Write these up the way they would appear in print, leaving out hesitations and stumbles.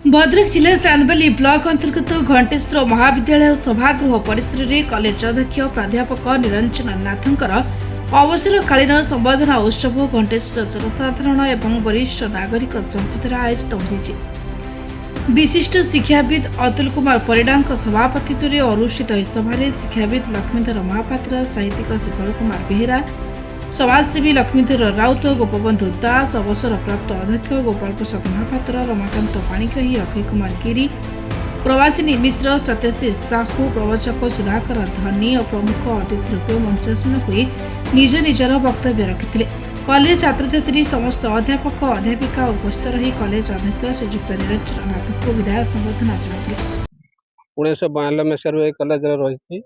भद्रक जिला चांदबाली ब्लॉक अंतर्गत घंटेश्वर महाविद्यालय सभागृह परिसर में कॉलेज अध्यक्ष प्राध्यापक निरंजन नाथंकर अवसरकालीन संबर्धना उत्सव घंटेश्वर जनसाधारण एवं वरिष्ठ नागरिक संघ द्वारा आयोजित होती। विशिष्ट शिक्षाविद अतुल कुमार परिडा सभापतित्व में अनुष्ठित सभा शिक्षाविद लक्ष्मीधर महापात्र, साहित्यिक शीतल कुमार बेहेरा, समाजसेवी लक्ष्मीधर राउत, गोपबंधु दास, अवसरप्राप्त अध्यक्ष गोपाल प्रसाद महापात्र, रमाकांत पाणिग्राही, अक्षय कुमार गिरी, प्रवासिनी मिश्र, सत्यश्री साहू, प्रवचक सुधाकर धनी और प्रमुख अतिथि रूपे मंचासीन हुए निज निजर वक्तव्य रखिते। कॉलेज छात्र छात्री समस्त अध्यापक अध्यापिका उपस्थित रही कॉलेज अध्यक्ष श्रीजुक्त निरंजन नाथ को विदाय संबर्धना जनाते। 1992 मसीह कॉलेज रही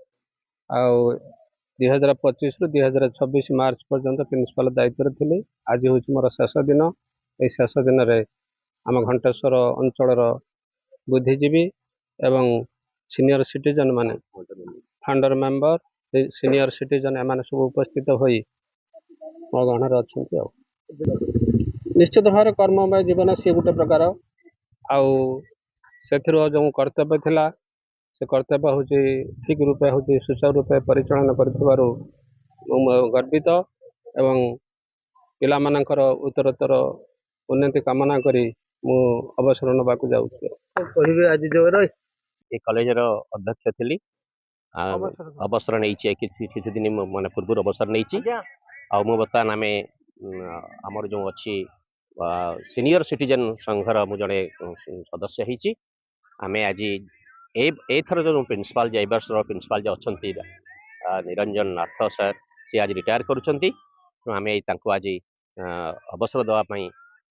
2025 रु 2026 मार्च पर्यंत प्रिंसिपल दायित्व थी। आज हूँ मोर शेष दिन। ये शेष दिन में आम घंटेश्वर अंचल बुद्धिजीवी एवं सीनियर सिटीजन माने फाउंडर मेंबर सीनियर सिटीजन एम सब उपस्थित हो मो गणर अच्छा। निश्चित भाव कर्ममय जीवन सी गोटे प्रकार से जो कर्तव्य थिला से कर्तव्य हूँ ठीक रूपे हूँ सुचारू रूपे परिचालन कर गर्वित एवं पिला मानकर उत्तरोत्तर उन्नति कामना करी मु अवसर नवा जाऊँ। आज जो ये कॉलेज अध्यक्ष थी अवसर नहीं किसी दिन मैंने पूर्व अवसर नहीं बर्तमान आम आमर जो अच्छी सीनियर सिटीजन संघर मु जड़े सदस्य होती आम आज एथर जो प्रिंसिपाल ए वर्ष प्रिंसिपाल जो अच्छा निरंजन नाथ सर सी आज रिटायर करें आज अवसर देवाई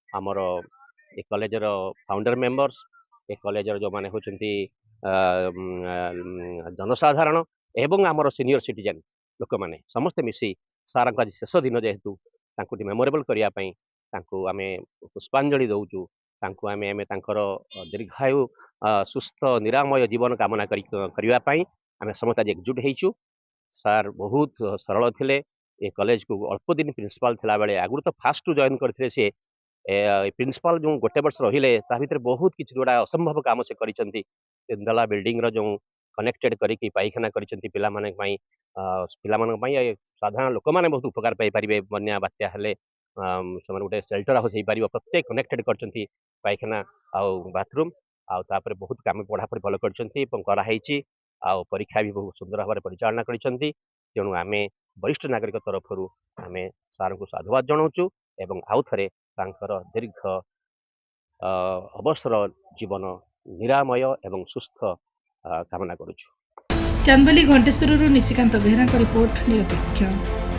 आमर ए कॉलेजर फाउंडर मेंबर्स ए कॉलेजर जो माने होचंती जनसाधारण एवं आमर सीनियर सिटीजन लोक मैंने समस्ते मिसी सार आज शेष दिन जेहेतु मेमोरेबल करने आम पुष्पांजलि दौचु आम दीर्घायु सुस्थ निरामय जीवन कामना करने आम समस्त आज एकजुट होइछु। सार बहुत सरल थिले। ए कॉलेज को अल्प दिन प्रिंसिपल थिला बेले आगुर तो फास्ट टू जॉइन करथिले से प्रिंसिपल जो गोटे वर्ष रहिले ता भीतर बहुत किछि जोड़ा असंभव काम से करिसंती। तिनदला बिल्डिंग रो जो कनेक्टेड करिकि पाइखाना करिसंती पिला माने पई साधारण लोक माने बहुत उपकार पाई परिबे। बन्या बात्या हेले समान गोटे शेल्टर हाउस हो पारिबो प्रत्येक कनेक्टेड करचंती पाइखाना आ बाथरूम तापर बहुत काम पढ़ापढ़ी भल कर परीक्षा भी बहुत सुंदर भाव परिचालना करिसंती। तेणु आम वरिष्ठ नागरिक तरफ आम सार को साधुवाद जनाऊँ एवं आउ थे दीर्घ अवसर जीवन निरामय एवं सुस्थ कामना करुछु। चांदबाली घंटेश्वर निशिकांत बेहरा रिपोर्ट निरपेक्ष।